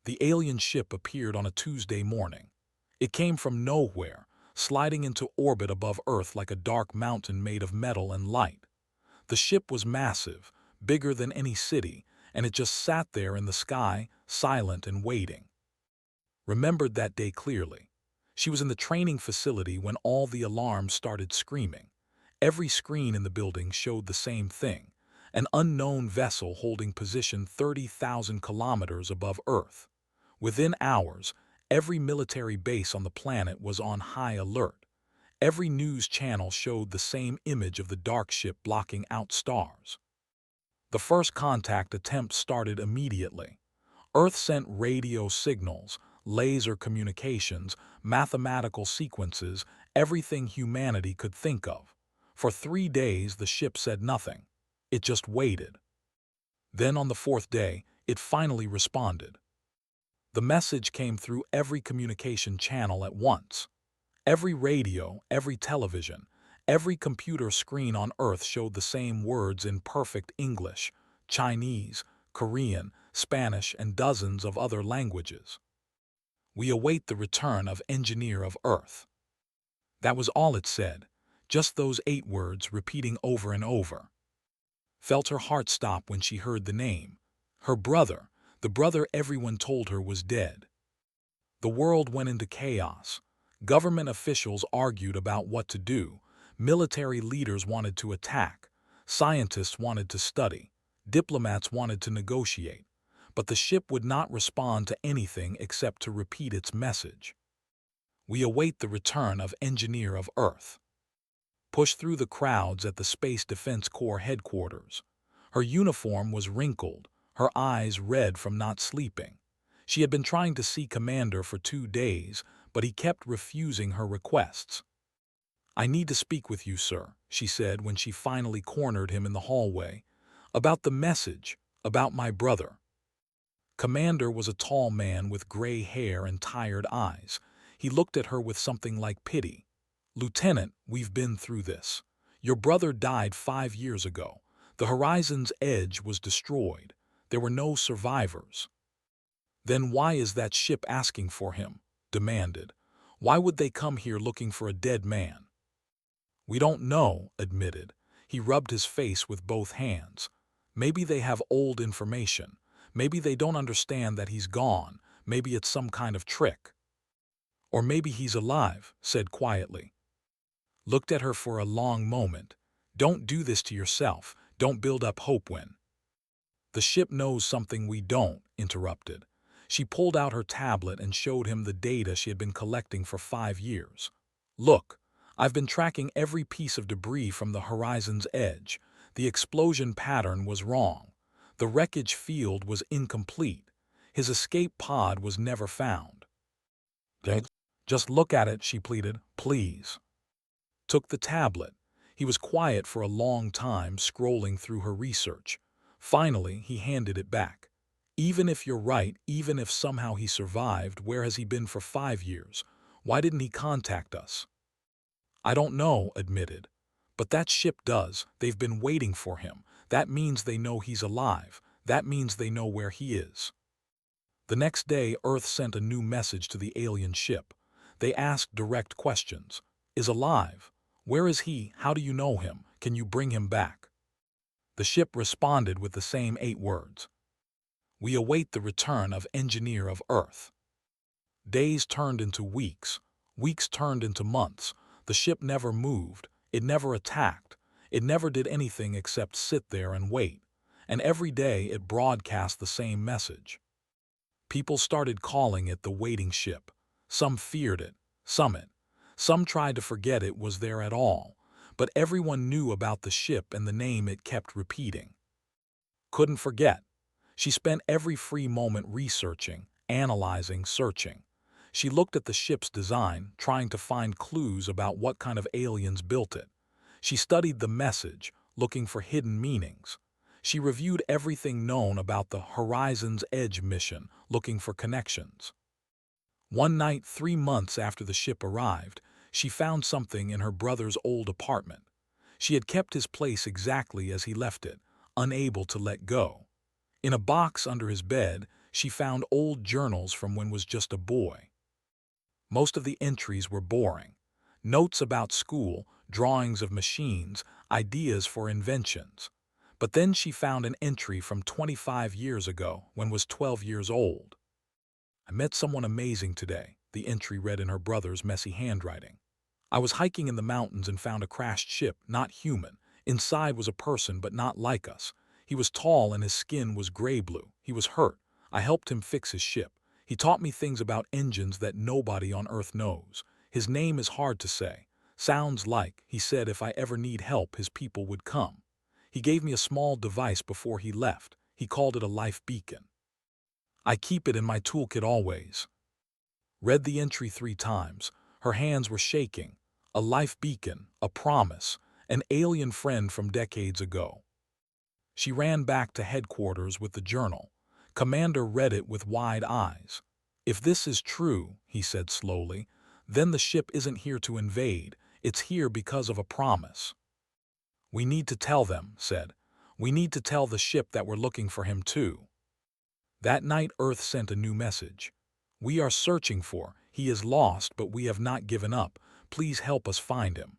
The alien ship appeared on a Tuesday morning. It came from nowhere, sliding into orbit above Earth like a dark mountain made of metal and light. The ship was massive, bigger than any city, and it just sat there in the sky, silent and waiting. Remembered that day clearly. She was in the training facility when all the alarms started screaming. Every screen in the building showed the same thing: an unknown vessel holding position 30,000 kilometers above Earth. Within hours, every military base on the planet was on high alert. Every news channel showed the same image of the dark ship blocking out stars. The first contact attempt started immediately. Earth sent radio signals, laser communications, mathematical sequences, everything humanity could think of. For 3 days, the ship said nothing. It just waited. Then on the fourth day, it finally responded. The message came through every communication channel at once. Every radio, every television, every computer screen on Earth showed the same words in perfect English, Chinese, Korean, Spanish, and dozens of other languages. "We await the return of Engineer of Earth." That was all it said, just those 8 words repeating over and over. Felt her heart stop when she heard the name. Her brother, the brother everyone told her was dead. The world went into chaos. Government officials argued about what to do. Military leaders wanted to attack. Scientists wanted to study. Diplomats wanted to negotiate. But the ship would not respond to anything except to repeat its message. "We await the return of Engineer of Earth." Pushed through the crowds at the Space Defense Corps headquarters. Her uniform was wrinkled, her eyes red from not sleeping. She had been trying to see Commander for 2 days, but he kept refusing her requests. "I need to speak with you, sir," she said when she finally cornered him in the hallway. "About the message, about my brother." Commander was a tall man with gray hair and tired eyes. He looked at her with something like pity. "Lieutenant, we've been through this. Your brother died 5 years ago. The Horizon's Edge was destroyed. There were no survivors." "Then why is that ship asking for him?" demanded. "Why would they come here looking for a dead man?" "We don't know," admitted. He rubbed his face with both hands. "Maybe they have old information. Maybe they don't understand that he's gone. Maybe it's some kind of trick." "Or maybe he's alive," said quietly. Looked at her for a long moment. "Don't do this to yourself. Don't build up hope when—" "The ship knows something we don't," interrupted. She pulled out her tablet and showed him the data she had been collecting for 5 years. "Look, I've been tracking every piece of debris from the Horizon's Edge. The explosion pattern was wrong. The wreckage field was incomplete. His escape pod was never found." "Just look at it," she pleaded. "Please." Took the tablet. He was quiet for a long time, scrolling through her research. Finally, he handed it back. "Even if you're right, even if somehow he survived, where has he been for 5 years? Why didn't he contact us?" "I don't know," admitted. "But that ship does. They've been waiting for him. That means they know he's alive. That means they know where he is." The next day, Earth sent a new message to the alien ship. They asked direct questions. "Is alive? Where is he? How do you know him? Can you bring him back?" The ship responded with the same 8 words. "We await the return of Engineer of Earth." Days turned into weeks. Weeks turned into months. The ship never moved. It never attacked. It never did anything except sit there and wait. And every day it broadcast the same message. People started calling it the waiting ship. Some feared it. Some tried to forget it was there at all. But everyone knew about the ship and the name it kept repeating. Couldn't forget. She spent every free moment researching, analyzing, searching. She looked at the ship's design, trying to find clues about what kind of aliens built it. She studied the message, looking for hidden meanings. She reviewed everything known about the Horizon's Edge mission, looking for connections. One night, 3 months after the ship arrived, she found something in her brother's old apartment. She had kept his place exactly as he left it, unable to let go. In a box under his bed, She found old journals from when was just a boy. Most of the entries were boring. Notes about school, drawings of machines, ideas for inventions. But then she found an entry from 25 years ago, when was 12 years old. "I met someone amazing today," the entry read in her brother's messy handwriting. "I was hiking in the mountains and found a crashed ship, not human. Inside was a person, but not like us. He was tall and his skin was gray-blue. He was hurt. I helped him fix his ship. He taught me things about engines that nobody on Earth knows. His name is hard to say. Sounds like, he said if I ever need help, his people would come. He gave me a small device before he left. He called it a life beacon. I keep it in my toolkit always." Read the entry 3 times. Her hands were shaking. A life beacon, a promise, an alien friend from decades ago. She ran back to headquarters with the journal. Commander read it with wide eyes. "If this is true," he said slowly, "then the ship isn't here to invade. It's here because of a promise." "We need to tell them," said. "We need to tell the ship that we're looking for him too." That night Earth sent a new message. "We are searching for, he is lost, but we have not given up. Please help us find him."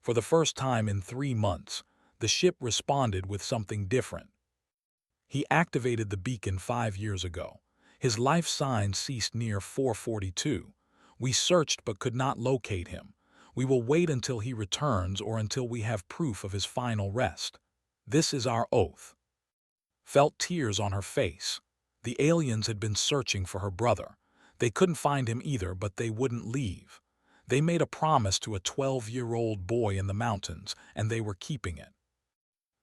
For the first time in 3 months, the ship responded with something different. He activated the beacon 5 years ago. His life sign ceased near 442. We searched but could not locate him. We will wait until he returns or until we have proof of his final rest. This is our oath. Felt tears on her face. The aliens had been searching for her brother. They couldn't find him either, but they wouldn't leave. They made a promise to a 12-year-old boy in the mountains, and they were keeping it.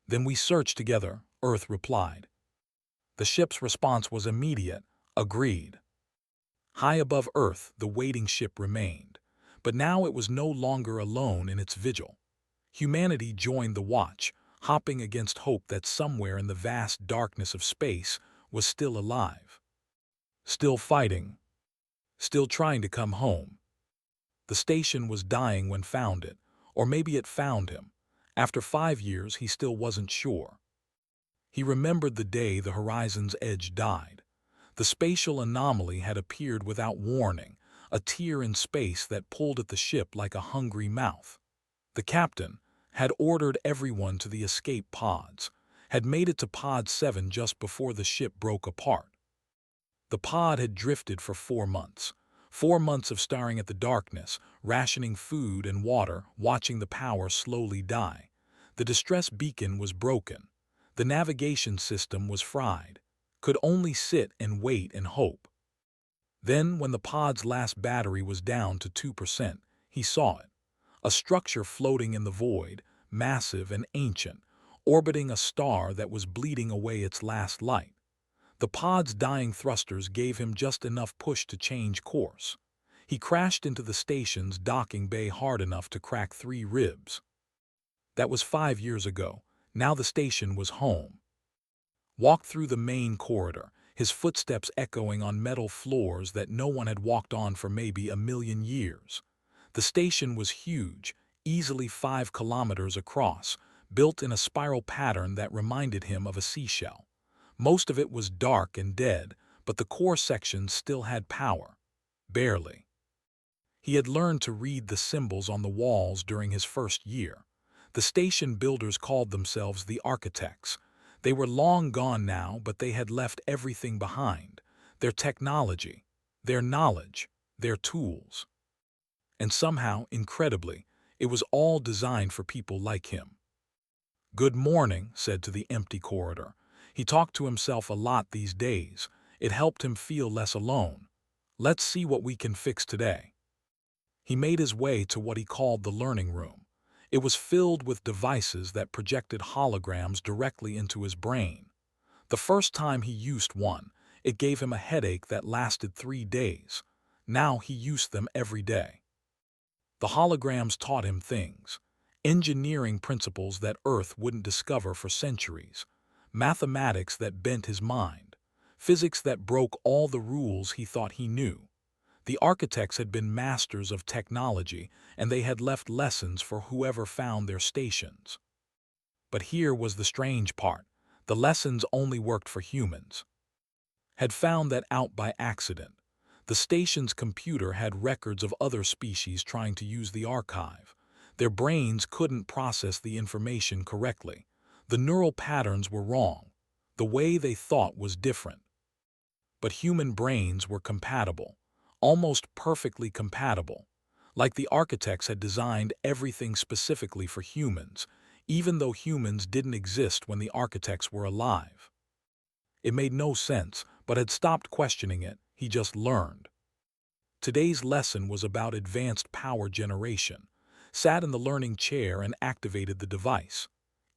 "Then we search together," Earth replied. The ship's response was immediate. "Agreed." High above Earth, the waiting ship remained. But now it was no longer alone in its vigil. Humanity joined the watch, hopping against hope that somewhere in the vast darkness of space was still alive. Still fighting. Still trying to come home. The station was dying when found it, or maybe it found him. After 5 years, he still wasn't sure. He remembered the day the horizon's edge died. The spatial anomaly had appeared without warning, a tear in space that pulled at the ship like a hungry mouth. The captain had ordered everyone to the escape pods, had made it to Pod 7 just before the ship broke apart. The pod had drifted for 4 months. 4 months of staring at the darkness, rationing food and water, watching the power slowly die. The distress beacon was broken. The navigation system was fried. Could only sit and wait and hope. Then, when the pod's last battery was down to 2%, he saw it. A structure floating in the void, massive and ancient, orbiting a star that was bleeding away its last light. The pod's dying thrusters gave him just enough push to change course. He crashed into the station's docking bay hard enough to crack 3 ribs. That was 5 years ago. Now the station was home. Walked through the main corridor, his footsteps echoing on metal floors that no one had walked on for maybe a million years. The station was huge, easily 5 kilometers across, built in a spiral pattern that reminded him of a seashell. Most of it was dark and dead, but the core sections still had power. Barely. He had learned to read the symbols on the walls during his first year. The station builders called themselves the architects. They were long gone now, but they had left everything behind. Their technology, their knowledge, their tools. And somehow, incredibly, it was all designed for people like him. "Good morning," said to the empty corridor. He talked to himself a lot these days. It helped him feel less alone. "Let's see what we can fix today." He made his way to what he called the learning room. It was filled with devices that projected holograms directly into his brain. The first time he used one, it gave him a headache that lasted 3 days. Now he used them every day. The holograms taught him things. Engineering principles that Earth wouldn't discover for centuries. Mathematics that bent his mind. Physics that broke all the rules he thought he knew. The architects had been masters of technology, and they had left lessons for whoever found their stations. But here was the strange part. The lessons only worked for humans. had found that out by accident. The station's computer had records of other species trying to use the archive. Their brains couldn't process the information correctly. The neural patterns were wrong. The way they thought was different. But human brains were compatible, almost perfectly compatible. Like the architects had designed everything specifically for humans, even though humans didn't exist when the architects were alive. It made no sense, but had stopped questioning it. He just learned. Today's lesson was about advanced power generation. Sat in the learning chair and activated the device.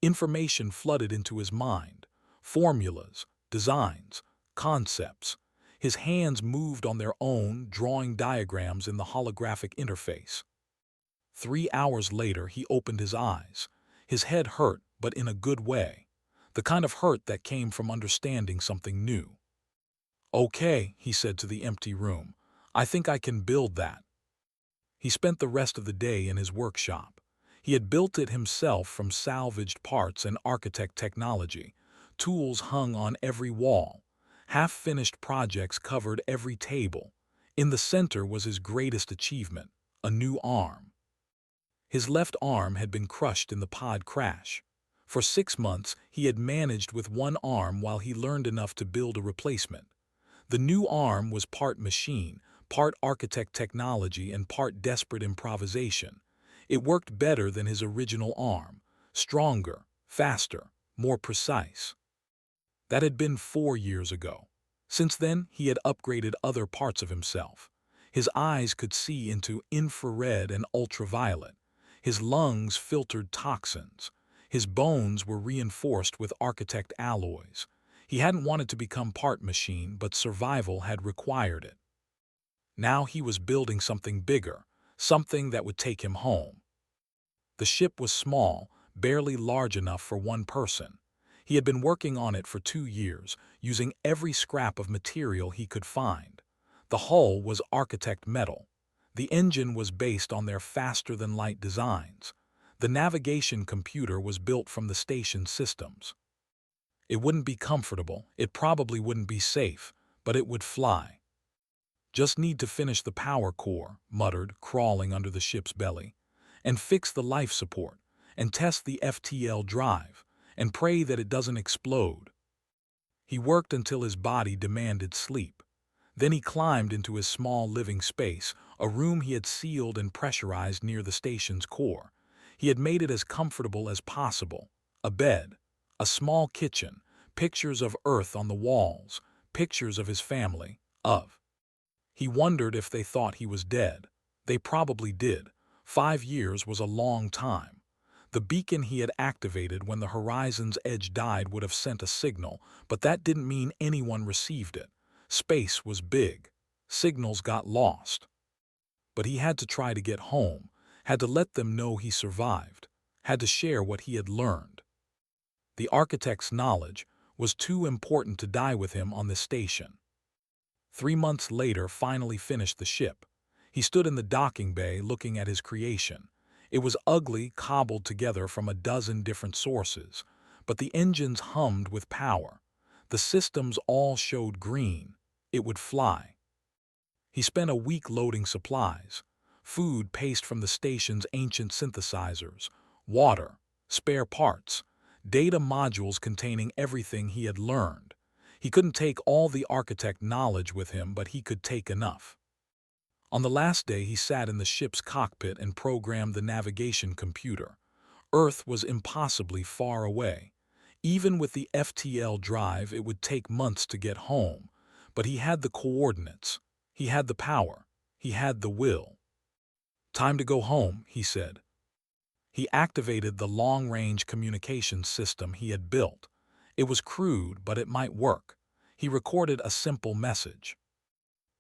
Information flooded into his mind. Formulas, designs, concepts. His hands moved on their own, drawing diagrams in the holographic interface. 3 hours later, he opened his eyes. His head hurt, but in a good way. The kind of hurt that came from understanding something new. "Okay," he said to the empty room. "I think I can build that." He spent the rest of the day in his workshop. He had built it himself from salvaged parts and architect technology. Tools hung on every wall. Half-finished projects covered every table. In the center was his greatest achievement, a new arm. His left arm had been crushed in the pod crash. For 6 months, he had managed with one arm while he learned enough to build a replacement. The new arm was part machine, part architect technology, and part desperate improvisation. It worked better than his original arm, stronger, faster, more precise. That had been 4 years ago. Since then, he had upgraded other parts of himself. His eyes could see into infrared and ultraviolet. His lungs filtered toxins. His bones were reinforced with architect alloys. He hadn't wanted to become part machine, but survival had required it. Now he was building something bigger, something that would take him home. The ship was small, barely large enough for one person. He had been working on it for 2 years, using every scrap of material he could find. The hull was architect metal. The engine was based on their faster-than-light designs. The navigation computer was built from the station systems. It wouldn't be comfortable, it probably wouldn't be safe, but it would fly. "Just need to finish the power core," muttered, crawling under the ship's belly, "and fix the life support, and test the FTL drive, and pray that it doesn't explode." He worked until his body demanded sleep. Then he climbed into his small living space, a room he had sealed and pressurized near the station's core. He had made it as comfortable as possible. A bed, a small kitchen, pictures of Earth on the walls, pictures of his family, He wondered if they thought he was dead. They probably did. 5 years was a long time. The beacon he had activated when the horizon's edge died would have sent a signal, but that didn't mean anyone received it. Space was big. Signals got lost. But he had to try to get home, had to let them know he survived, had to share what he had learned. The architect's knowledge was too important to die with him on the station. 3 months later, finally finished the ship. He stood in the docking bay looking at his creation. It was ugly, cobbled together from a dozen different sources, but the engines hummed with power. The systems all showed green. It would fly. He spent a week loading supplies, food paced from the station's ancient synthesizers, water, spare parts, data modules containing everything he had learned. He couldn't take all the architect knowledge with him, but he could take enough. On the last day, he sat in the ship's cockpit and programmed the navigation computer. Earth was impossibly far away. Even with the FTL drive, it would take months to get home, but he had the coordinates. He had the power. He had the will. "Time to go home," he said. He activated the long-range communications system he had built. It was crude, but it might work. He recorded a simple message.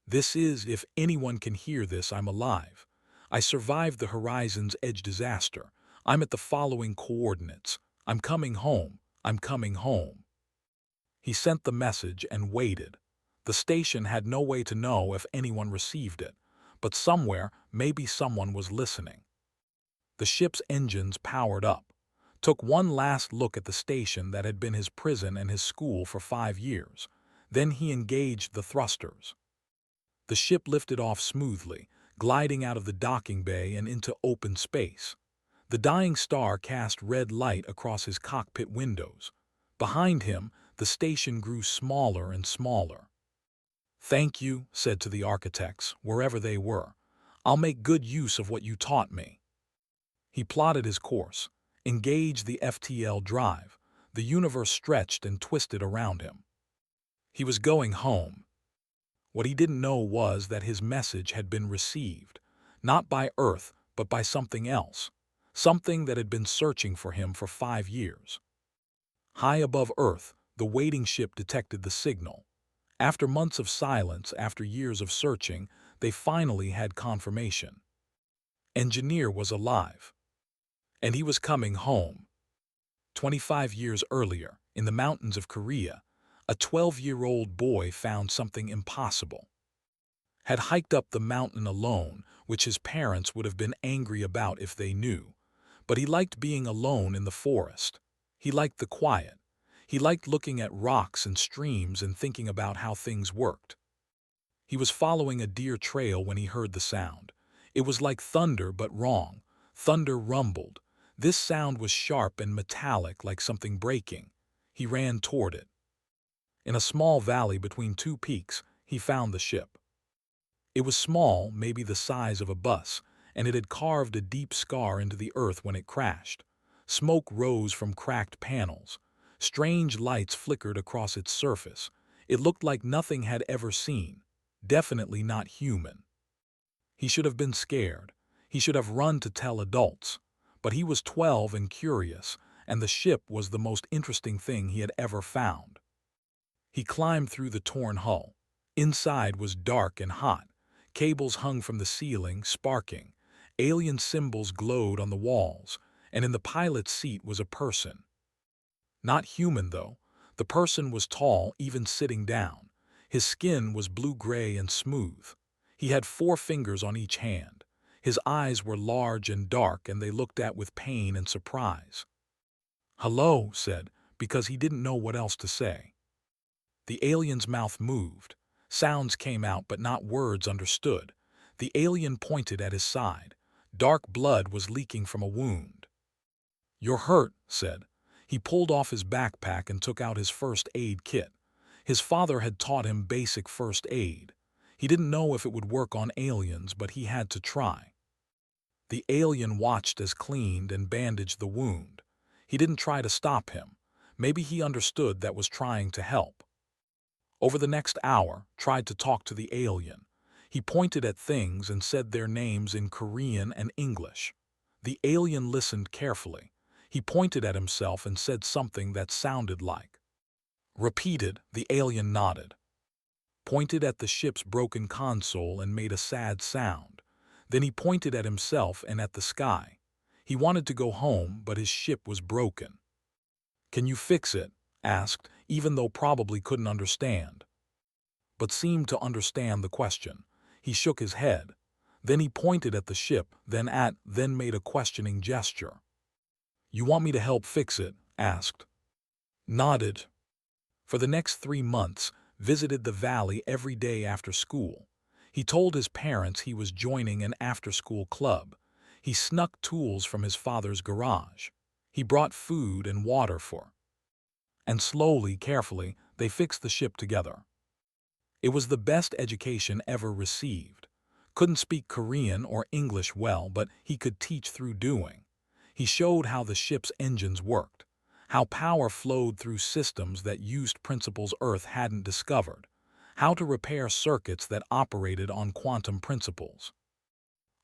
"This is, if anyone can hear this, I'm alive. I survived the Horizon's Edge disaster. I'm at the following coordinates. I'm coming home. I'm coming home." He sent the message and waited. The station had no way to know if anyone received it, but somewhere, maybe someone was listening. The ship's engines powered up. Took one last look at the station that had been his prison and his school for 5 years. Then he engaged the thrusters. The ship lifted off smoothly, gliding out of the docking bay and into open space. The dying star cast red light across his cockpit windows. Behind him, the station grew smaller and smaller. "Thank you," said to the architects, wherever they were. "I'll make good use of what you taught me." He plotted his course, engaged the FTL drive. The universe stretched and twisted around him. He was going home. What he didn't know was that his message had been received, not by Earth, but by something else, something that had been searching for him for 5 years. High above Earth, the waiting ship detected the signal. After months of silence, after years of searching, they finally had confirmation. Engineer was alive. And he was coming home. 25 years earlier, in the mountains of Korea, a 12-year-old boy found something impossible. Had hiked up the mountain alone, which his parents would have been angry about if they knew. But he liked being alone in the forest. He liked the quiet. He liked looking at rocks and streams and thinking about how things worked. He was following a deer trail when he heard the sound. It was like thunder, but wrong. Thunder rumbled. This sound was sharp and metallic, like something breaking. He ran toward it. In a small valley between 2 peaks, he found the ship. It was small, maybe the size of a bus, and it had carved a deep scar into the earth when it crashed. Smoke rose from cracked panels. Strange lights flickered across its surface. It looked like nothing had ever seen. Definitely not human. He should have been scared. He should have run to tell adults. But he was 12 and curious, and the ship was the most interesting thing he had ever found. He climbed through the torn hull. Inside was dark and hot. Cables hung from the ceiling, sparking. Alien symbols glowed on the walls, and in the pilot's seat was a person. Not human, though. The person was tall, even sitting down. His skin was blue-gray and smooth. He had 4 fingers on each hand. His eyes were large and dark, and they looked at with pain and surprise. "Hello," said, because he didn't know what else to say. The alien's mouth moved. Sounds came out, but not words understood. The alien pointed at his side. Dark blood was leaking from a wound. "You're hurt," said. He pulled off his backpack and took out his first aid kit. His father had taught him basic first aid. He didn't know if it would work on aliens, but he had to try. The alien watched as cleaned and bandaged the wound. He didn't try to stop him. Maybe he understood that was trying to help. Over the next hour, tried to talk to the alien. He pointed at things and said their names in Korean and English. The alien listened carefully. He pointed at himself and said something that sounded like. Repeated, the alien nodded. Pointed at the ship's broken console and made a sad sound. Then he pointed at himself and at the sky. He wanted to go home, but his ship was broken. "Can you fix it?" asked, even though probably couldn't understand. But seemed to understand the question. He shook his head. Then he pointed at the ship, then made a questioning gesture. "You want me to help fix it?" asked. Nodded. For the next 3 months, visited the valley every day after school. He told his parents he was joining an after-school club. He snuck tools from his father's garage. He brought food and water for. And slowly, carefully, they fixed the ship together. It was the best education ever received. Couldn't speak Korean or English well, but he could teach through doing. He showed how the ship's engines worked, how power flowed through systems that used principles Earth hadn't discovered, how to repair circuits that operated on quantum principles.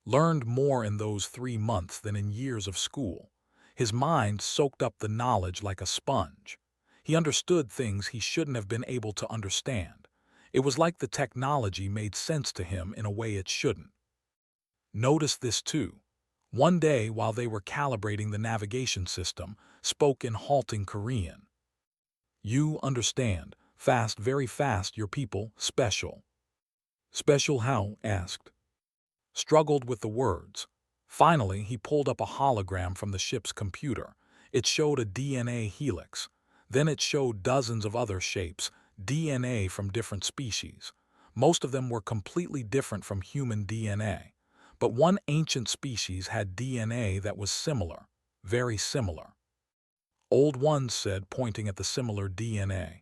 Learned more in those 3 months than in years of school. His mind soaked up the knowledge like a sponge. He understood things he shouldn't have been able to understand. It was like the technology made sense to him in a way it shouldn't. Notice this too. One day, while they were calibrating the navigation system, spoke in halting Korean. "You understand. Fast, very fast, your people, special." "Special how?" asked. Struggled with the words. Finally, he pulled up a hologram from the ship's computer. It showed a DNA helix. Then it showed dozens of other shapes, DNA from different species. Most of them were completely different from human DNA. But one ancient species had DNA that was similar, very similar. Old Ones said, pointing at the similar DNA.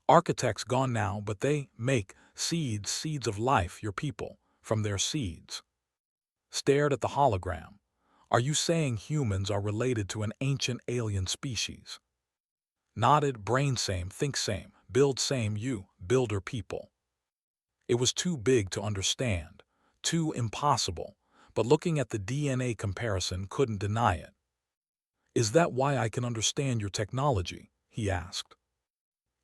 Architects gone now, but they make seeds of life, your people, from their seeds. Stared at the hologram. Are you saying humans are related to an ancient alien species? Nodded, brain same, think same, build same, you, builder people. It was too big to understand, too impossible, but looking at the DNA comparison couldn't deny it. Is that why I can understand your technology? He asked.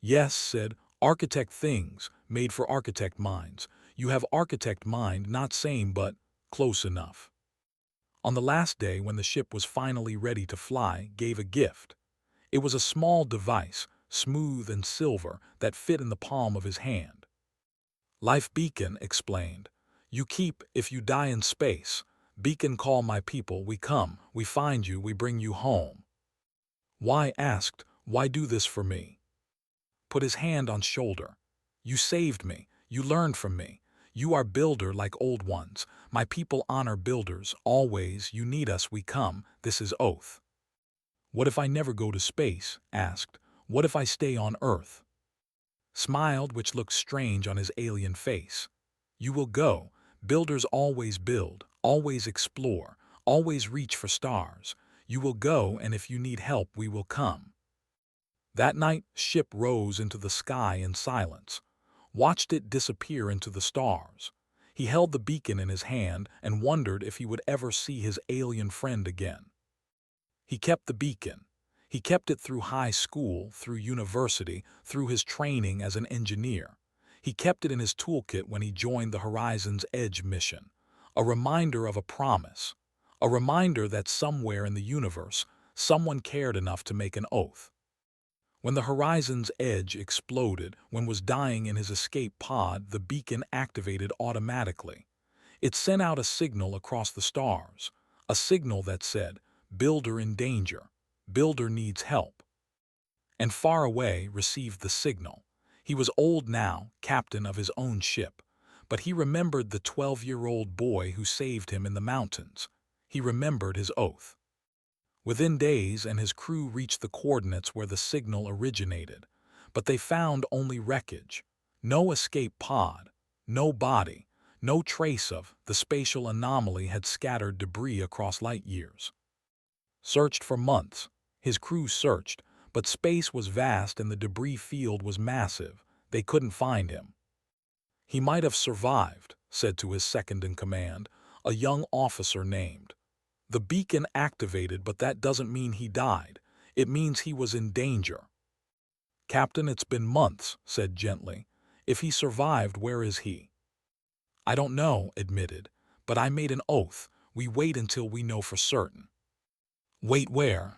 Yes, said, architect things, made for architect minds. You have architect mind, not same but close enough. On the last day when the ship was finally ready to fly, gave a gift. It was a small device, smooth and silver, that fit in the palm of his hand. Life beacon, explained. You keep if you die in space. Beacon call my people, we come, we find you, we bring you home. Why asked, why do this for me? Put his hand on shoulder. You saved me, you learned from me. You are builder like old ones. My people honor builders, always, you need us, we come, this is oath. What if I never go to space? Asked. What if I stay on Earth? Smiled, which looked strange on his alien face. You will go. Builders always build, always explore, always reach for stars. You will go, and if you need help, we will come. That night, ship rose into the sky in silence, watched it disappear into the stars. He held the beacon in his hand and wondered if he would ever see his alien friend again. He kept the beacon. He kept it through high school, through university, through his training as an engineer. He kept it in his toolkit when he joined the Horizon's Edge mission. A reminder of a promise. A reminder that somewhere in the universe, someone cared enough to make an oath. When the Horizon's Edge exploded, when was dying in his escape pod, the beacon activated automatically. It sent out a signal across the stars, a signal that said, Builder in danger. Builder needs help. And far away received the signal. He was old now, captain of his own ship, but he remembered the 12-year-old boy who saved him in the mountains. He remembered his oath. Within days, and his crew reached the coordinates where the signal originated, but they found only wreckage. No escape pod, no body, no trace of the spatial anomaly had scattered debris across light years. Searched for months. His crew searched, but space was vast and the debris field was massive. They couldn't find him. He might have survived, said to his second-in-command, a young officer named. The beacon activated, but that doesn't mean he died. It means he was in danger. Captain, it's been months, said gently. If he survived, where is he? I don't know, admitted, but I made an oath. We wait until we know for certain. Wait where?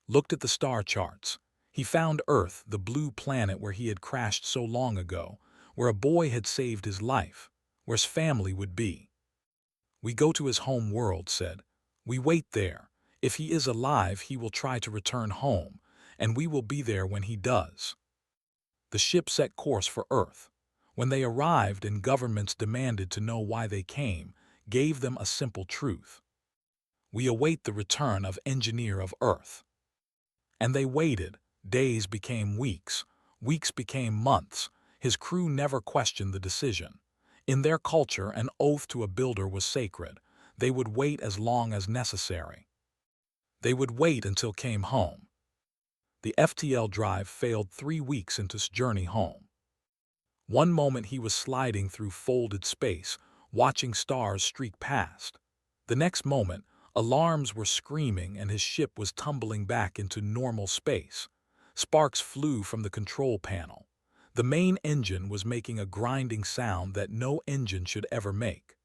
Looked at the star charts. He found Earth, the blue planet where he had crashed so long ago, where a boy had saved his life, where his family would be. We go to his home world, said. We wait there. If he is alive, he will try to return home, and we will be there when he does. The ship set course for Earth. When they arrived and governments demanded to know why they came, gave them a simple truth. We await the return of engineer of Earth. And they waited. Days became weeks. Weeks became months. His crew never questioned the decision. In their culture, an oath to a builder was sacred. They would wait as long as necessary. They would wait until came home. The FTL drive failed 3 weeks into his journey home. One moment he was sliding through folded space, watching stars streak past. The next moment, alarms were screaming and his ship was tumbling back into normal space. Sparks flew from the control panel. The main engine was making a grinding sound that no engine should ever make.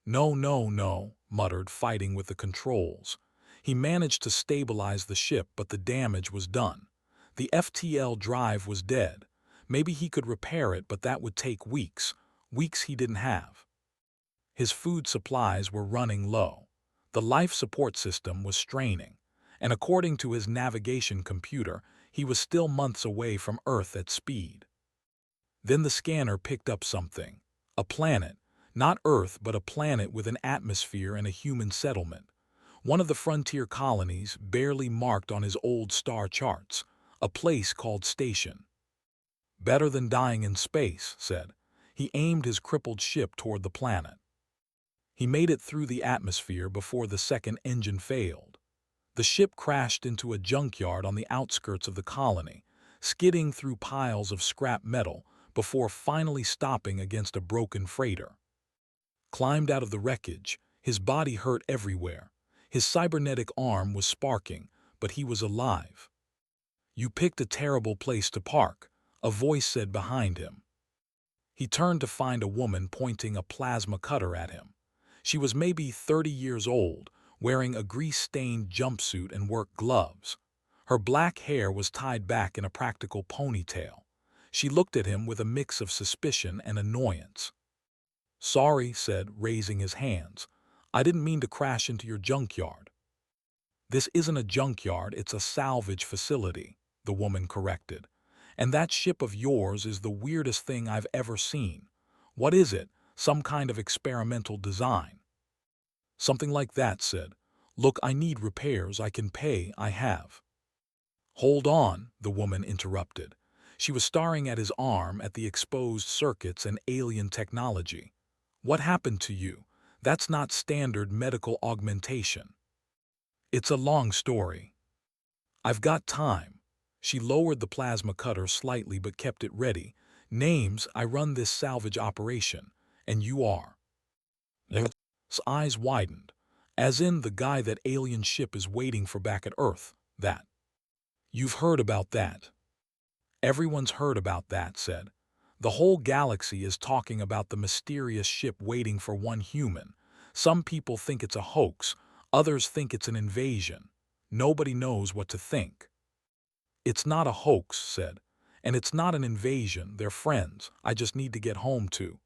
No, no, no, muttered, fighting with the controls. He managed to stabilize the ship, but the damage was done. The FTL drive was dead. Maybe he could repair it, but that would take weeks. Weeks he didn't have. His food supplies were running low. The life support system was straining. And according to his navigation computer, he was still months away from Earth at speed. Then the scanner picked up something. A planet. Not Earth, but a planet with an atmosphere and a human settlement. One of the frontier colonies, barely marked on his old star charts. A place called Station. Better than dying in space, said. He aimed his crippled ship toward the planet. He made it through the atmosphere before the second engine failed. The ship crashed into a junkyard on the outskirts of the colony, skidding through piles of scrap metal before finally stopping against a broken freighter. Climbed out of the wreckage, his body hurt everywhere. His cybernetic arm was sparking, but he was alive. You picked a terrible place to park, a voice said behind him. He turned to find a woman pointing a plasma cutter at him. She was maybe 30 years old, wearing a grease-stained jumpsuit and work gloves. Her black hair was tied back in a practical ponytail. She looked at him with a mix of suspicion and annoyance. Sorry, said, raising his hands. I didn't mean to crash into your junkyard. This isn't a junkyard, it's a salvage facility, the woman corrected. And that ship of yours is the weirdest thing I've ever seen. What is it? Some kind of experimental design? Something like that, said. Look, I need repairs, I can pay, I have. Hold on, the woman interrupted. She was staring at his arm, at the exposed circuits and alien technology. What happened to you? That's not standard medical augmentation. It's a long story. I've got time. She lowered the plasma cutter slightly but kept it ready. Names, I run this salvage operation, and you are. His eyes widened, as in the guy that alien ship is waiting for back at Earth, that. You've heard about that. Everyone's heard about that, said. The whole galaxy is talking about the mysterious ship waiting for one human. Some people think it's a hoax, others think it's an invasion. Nobody knows what to think. It's not a hoax, said. And it's not an invasion, they're friends, I just need to get home to.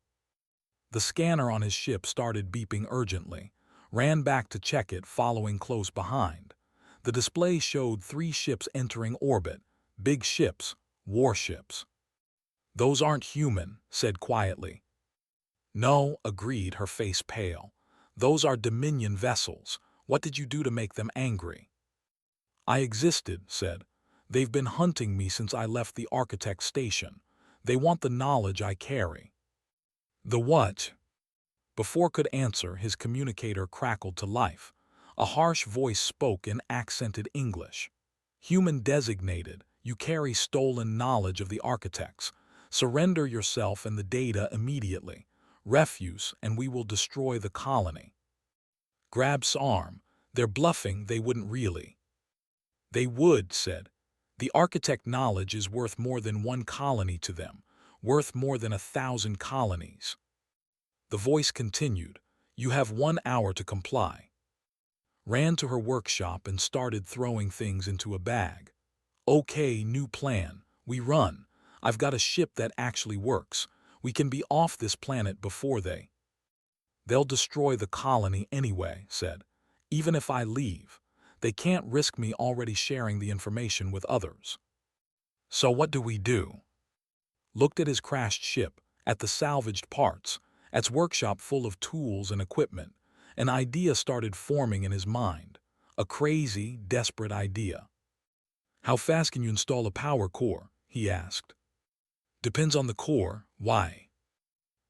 The scanner on his ship started beeping urgently, ran back to check it, following close behind. The display showed 3 ships entering orbit, big ships, warships. Those aren't human, said quietly. No, agreed, her face pale. Those are Dominion vessels. What did you do to make them angry? I existed, said. They've been hunting me since I left the architect station. They want the knowledge I carry. The what? Before could answer, his communicator crackled to life. A harsh voice spoke in accented English. Human designated, you carry stolen knowledge of the architects. Surrender yourself and the data immediately. Refuse, and we will destroy the colony. Grab's arm. They're bluffing, they wouldn't really. They would, said. The architect knowledge is worth more than 1 colony to them, worth more than 1,000 colonies. The voice continued, you have 1 hour to comply. Ran to her workshop and started throwing things into a bag. Okay, new plan. We run. I've got a ship that actually works. We can be off this planet before they. They'll destroy the colony anyway, said. Even if I leave. They can't risk me already sharing the information with others. So what do we do? Looked at his crashed ship, at the salvaged parts, at its workshop full of tools and equipment. An idea started forming in his mind. A crazy, desperate idea. How fast can you install a power core? He asked. Depends on the core. Why?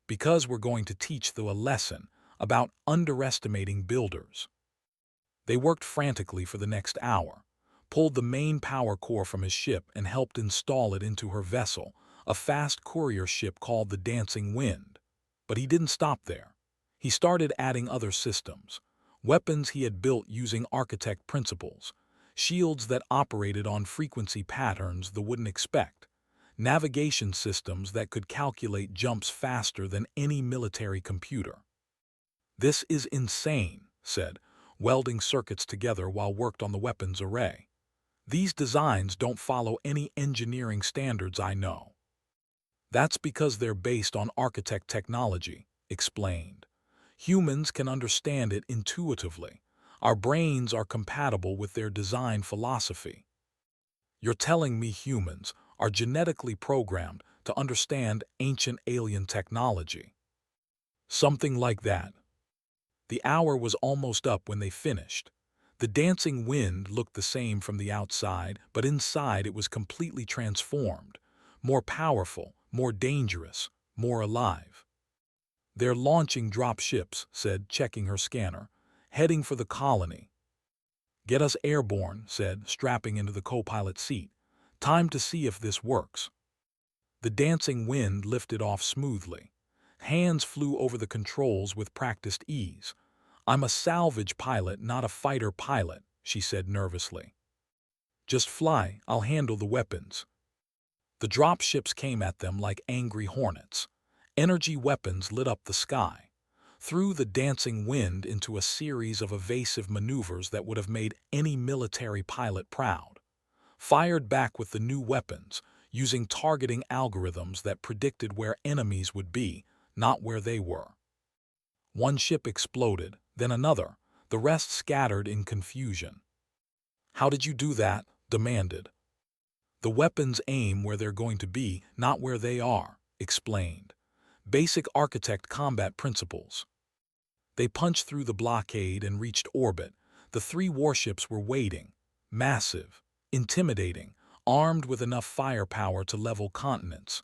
Because we're going to teach a lesson about underestimating builders. They worked frantically for the next hour, pulled the main power core from his ship and helped install it into her vessel, a fast courier ship called the Dancing Wind. But he didn't stop there. He started adding other systems, weapons he had built using architect principles, shields that operated on frequency patterns they wouldn't expect, navigation systems that could calculate jumps faster than any military computer. This is insane, said, welding circuits together while worked on the weapons array. These designs don't follow any engineering standards I know. That's because they're based on architect technology, explained. Humans can understand it intuitively. Our brains are compatible with their design philosophy. You're telling me humans are genetically programmed to understand ancient alien technology. Something like that. The hour was almost up when they finished. The dancing wind looked the same from the outside, but inside it was completely transformed. More powerful, more dangerous, more alive. "They're launching drop ships," said, checking her scanner. "Heading for the colony." "Get us airborne," said, strapping into the co-pilot seat. "Time to see if this works." The dancing wind lifted off smoothly. Hands flew over the controls with practiced ease. "I'm a salvage pilot, not a fighter pilot," she said nervously. "Just fly, I'll handle the weapons." The drop ships came at them like angry hornets. Energy weapons lit up the sky, threw the dancing wind into a series of evasive maneuvers that would have made any military pilot proud. Fired back with the new weapons, using targeting algorithms that predicted where enemies would be, not where they were. One ship exploded, then another, the rest scattered in confusion. "How did you do that?" demanded. "The weapons aim where they're going to be, not where they are," explained. "Basic architect combat principles." They punched through the blockade and reached orbit. The three warships were waiting, massive, intimidating, armed with enough firepower to level continents.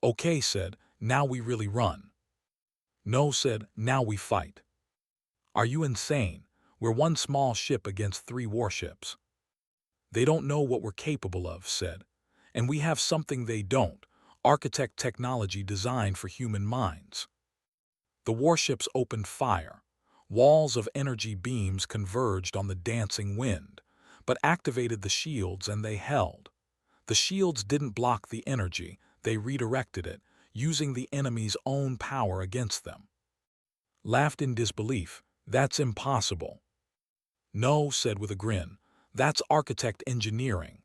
"Okay," said, "now we really run." "No," said, "now we fight." "Are you insane? We're one small ship against three warships." "They don't know what we're capable of," said. "And we have something they don't, architect technology designed for human minds." The warships opened fire. Walls of energy beams converged on the dancing wind, but activated the shields and they held. The shields didn't block the energy, they redirected it, using the enemy's own power against them. Laughed in disbelief. "That's impossible." "No," said with a grin, "that's architect engineering."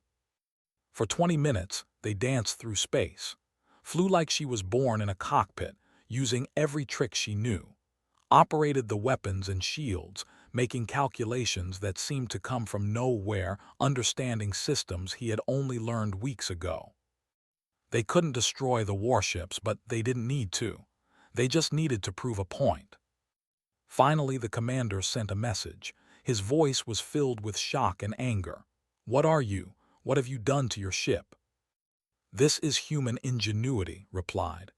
For 20 minutes, they danced through space. Flew like she was born in a cockpit, using every trick she knew. Operated the weapons and shields, making calculations that seemed to come from nowhere, understanding systems he had only learned weeks ago. They couldn't destroy the warships, but they didn't need to. They just needed to prove a point. Finally, the commander sent a message. His voice was filled with shock and anger. "What are you? What have you done to your ship?" "This is human ingenuity," replied.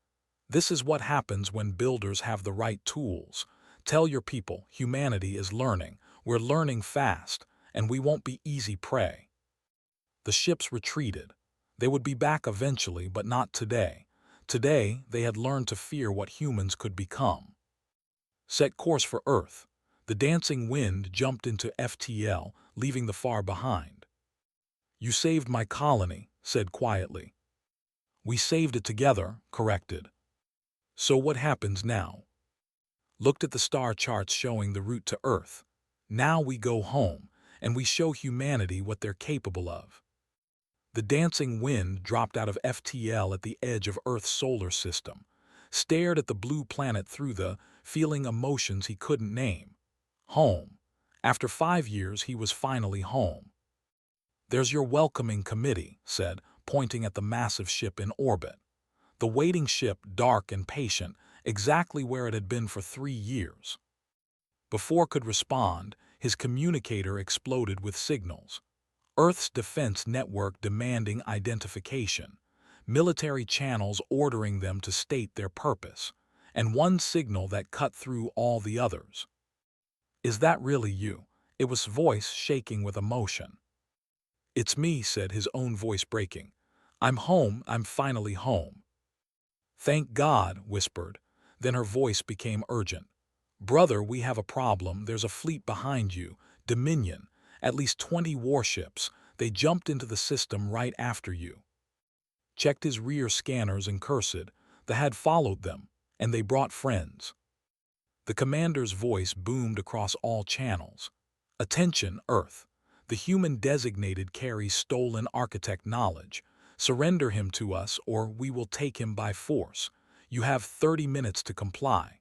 "This is what happens when builders have the right tools. Tell your people, humanity is learning. We're learning fast, and we won't be easy prey." The ships retreated. They would be back eventually, but not today. Today, they had learned to fear what humans could become. Set course for Earth. The dancing wind jumped into FTL, leaving the far behind. "You saved my colony," said quietly. "We saved it together," corrected. "So what happens now?" Looked at the star charts showing the route to Earth. "Now we go home, and we show humanity what they're capable of." The dancing wind dropped out of FTL at the edge of Earth's solar system, stared at the blue planet through the, feeling emotions he couldn't name. Home. After 5 years, he was finally home. "There's your welcoming committee," said, pointing at the massive ship in orbit. The waiting ship, dark and patient, exactly where it had been for 3 years. Before could respond, his communicator exploded with signals. Earth's defense network demanding identification, military channels ordering them to state their purpose, and one signal that cut through all the others. "Is that really you?" It was voice shaking with emotion. "It's me," said, his own voice breaking. "I'm home, I'm finally home." "Thank God," whispered. Then her voice became urgent. "Brother, we have a problem. There's a fleet behind you, Dominion, at least 20 warships. They jumped into the system right after you." Checked his rear scanners and cursed. They had followed them, and they brought friends. The commander's voice boomed across all channels. "Attention, Earth. The human designated carries stolen architect knowledge. Surrender him to us, or we will take him by force. You have 30 minutes to comply."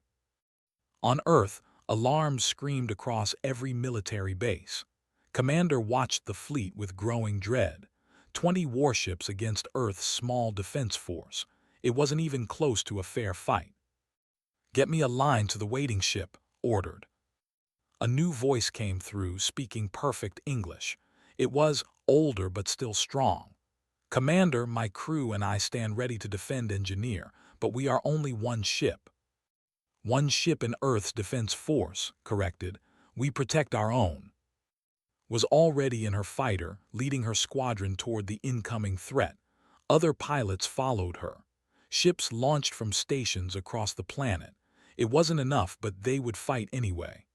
On Earth, alarms screamed across every military base. Commander watched the fleet with growing dread. 20 warships against Earth's small defense force. It wasn't even close to a fair fight. "Get me a line to the waiting ship," ordered. A new voice came through, speaking perfect English. It was older but still strong. "Commander, my crew and I stand ready to defend Engineer, but we are only one ship." "One ship in Earth's defense force," corrected. "We protect our own." Was already in her fighter, leading her squadron toward the incoming threat. Other pilots followed her. Ships launched from stations across the planet. It wasn't enough, but they would fight anyway.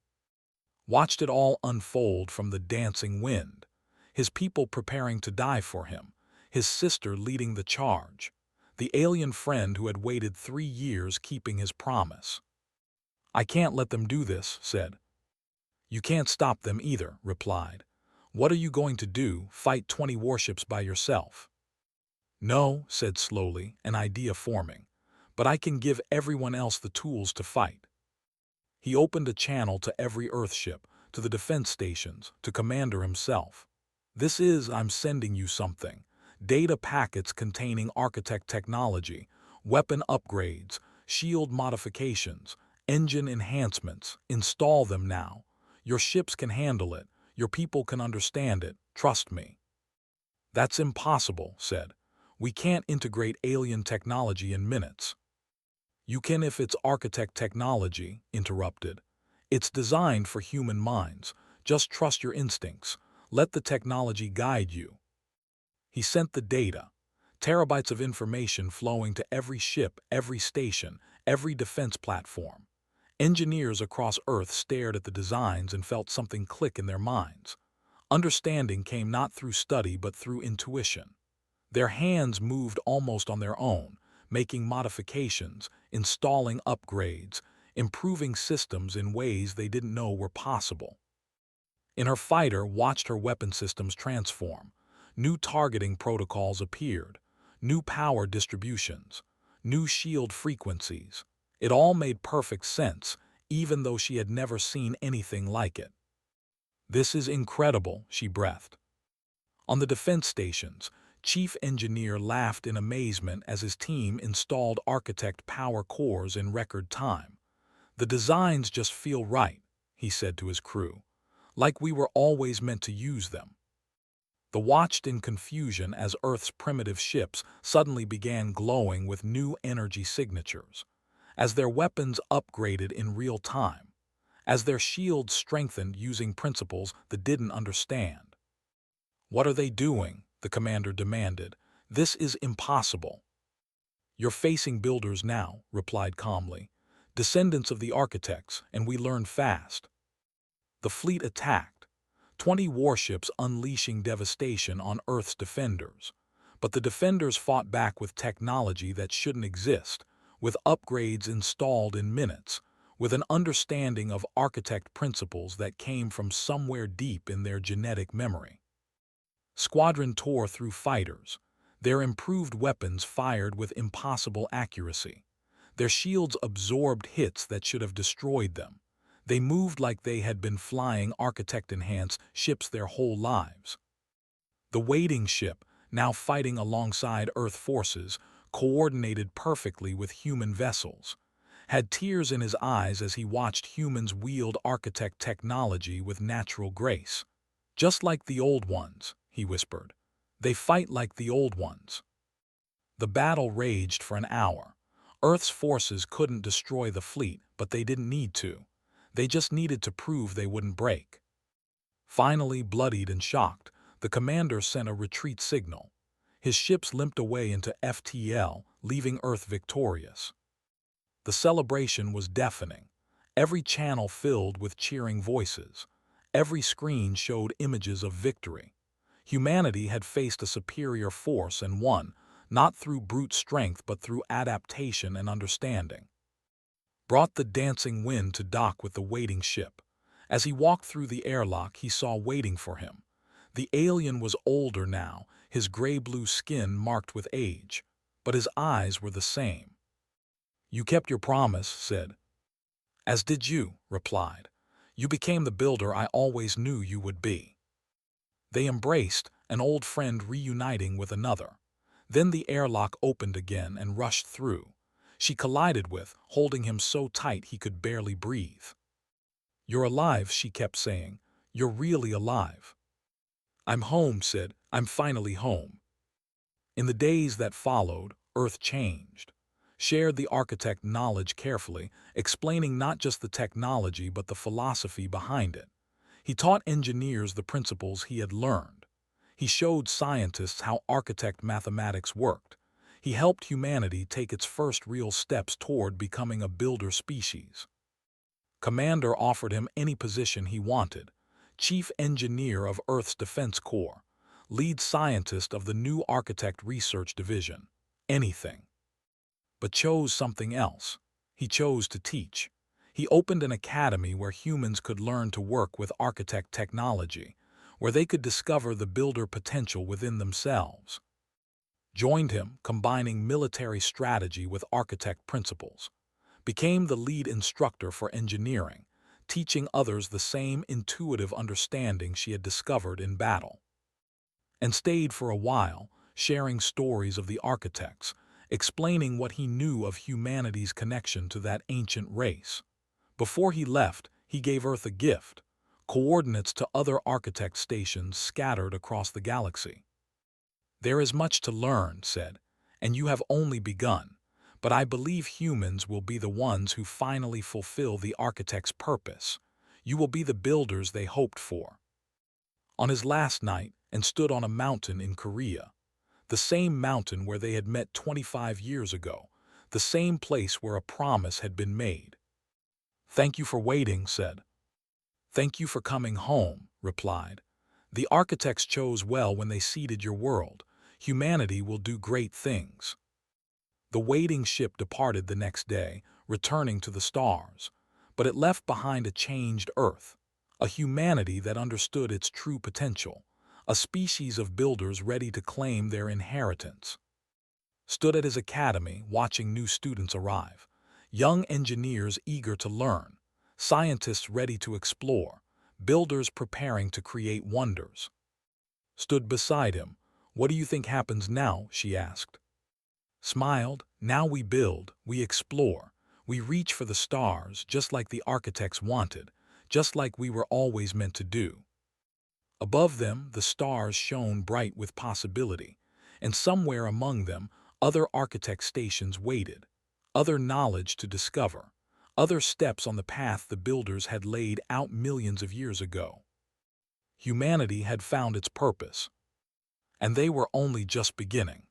Watched it all unfold from the dancing wind. His people preparing to die for him. His sister leading the charge. The alien friend who had waited 3 years keeping his promise. "I can't let them do this," said. "You can't stop them either," replied. "What are you going to do, fight 20 warships by yourself?" "No," said slowly, an idea forming. "But I can give everyone else the tools to fight." He opened a channel to every Earthship, to the defense stations, to Commander himself. I'm sending you something. Data packets containing architect technology, weapon upgrades, shield modifications, engine enhancements. Install them now. Your ships can handle it. Your people can understand it. Trust me." "That's impossible," said. "We can't integrate alien technology in minutes." "You can if it's architect technology," interrupted. "It's designed for human minds. Just trust your instincts. Let the technology guide you." He sent the data. Terabytes of information flowing to every ship, every station, every defense platform. Engineers across Earth stared at the designs and felt something click in their minds. Understanding came not through study but through intuition. Their hands moved almost on their own, making modifications, installing upgrades, improving systems in ways they didn't know were possible. In her fighter, watched her weapon systems transform. New targeting protocols appeared, new power distributions, new shield frequencies. It all made perfect sense, even though she had never seen anything like it. "This is incredible," she breathed. On the defense stations, Chief Engineer laughed in amazement as his team installed architect power cores in record time. "The designs just feel right," he said to his crew. "Like we were always meant to use them." They watched in confusion as Earth's primitive ships suddenly began glowing with new energy signatures, as their weapons upgraded in real time, as their shields strengthened using principles they didn't understand. "What are they doing?" the commander demanded. "This is impossible." "You're facing builders now," replied calmly. "Descendants of the architects, and we learn fast." The fleet attacked, 20 warships unleashing devastation on Earth's defenders. But the defenders fought back with technology that shouldn't exist, with upgrades installed in minutes, with an understanding of architect principles that came from somewhere deep in their genetic memory. Squadron tore through fighters. Their improved weapons fired with impossible accuracy. Their shields absorbed hits that should have destroyed them. They moved like they had been flying architect-enhanced ships their whole lives. The waiting ship, now fighting alongside Earth forces, coordinated perfectly with human vessels, had tears in his eyes as he watched humans wield architect technology with natural grace. "Just like the old ones," he whispered. "They fight like the old ones." The battle raged for an hour. Earth's forces couldn't destroy the fleet, but they didn't need to. They just needed to prove they wouldn't break. Finally, bloodied and shocked, the commander sent a retreat signal. His ships limped away into FTL, leaving Earth victorious. The celebration was deafening. Every channel filled with cheering voices. Every screen showed images of victory. Humanity had faced a superior force and won, not through brute strength but through adaptation and understanding. Brought the dancing wind to dock with the waiting ship. As he walked through the airlock, he saw waiting for him. The alien was older now, his gray-blue skin marked with age, but his eyes were the same. "You kept your promise," said. "As did you," replied. "You became the builder I always knew you would be." They embraced, an old friend reuniting with another. Then the airlock opened again and rushed through. She collided with, holding him so tight he could barely breathe. "You're alive," she kept saying. "You're really alive." "I'm home," said. "I'm finally home." In the days that followed, Earth changed. Shared the architect knowledge carefully, explaining not just the technology but the philosophy behind it. He taught engineers the principles he had learned. He showed scientists how architect mathematics worked. He helped humanity take its first real steps toward becoming a builder species. Commander offered him any position he wanted: Chief Engineer of Earth's Defense Corps, lead scientist of the new Architect Research Division, anything. But chose something else. He chose to teach. He opened an academy where humans could learn to work with architect technology, where they could discover the builder potential within themselves. Joined him, combining military strategy with architect principles. Became the lead instructor for engineering, teaching others the same intuitive understanding she had discovered in battle. And stayed for a while, sharing stories of the architects, explaining what he knew of humanity's connection to that ancient race. Before he left, he gave Earth a gift: coordinates to other architect stations scattered across the galaxy. "There is much to learn," said, "and you have only begun. But I believe humans will be the ones who finally fulfill the architect's purpose. You will be the builders they hoped for." On his last night, and stood on a mountain in Korea. The same mountain where they had met 25 years ago. The same place where a promise had been made. "Thank you for waiting," said. "Thank you for coming home," replied. "The architects chose well when they seeded your world. Humanity will do great things." The waiting ship departed the next day, returning to the stars. But it left behind a changed Earth, a humanity that understood its true potential, a species of builders ready to claim their inheritance. Stood at his academy, watching new students arrive, young engineers eager to learn, scientists ready to explore, builders preparing to create wonders. Stood beside him. "What do you think happens now?" she asked. Smiled. "Now we build, we explore, we reach for the stars just like the architects wanted, just like we were always meant to do." Above them, the stars shone bright with possibility, and somewhere among them, other architect stations waited, other knowledge to discover, other steps on the path the builders had laid out millions of years ago. Humanity had found its purpose, and they were only just beginning.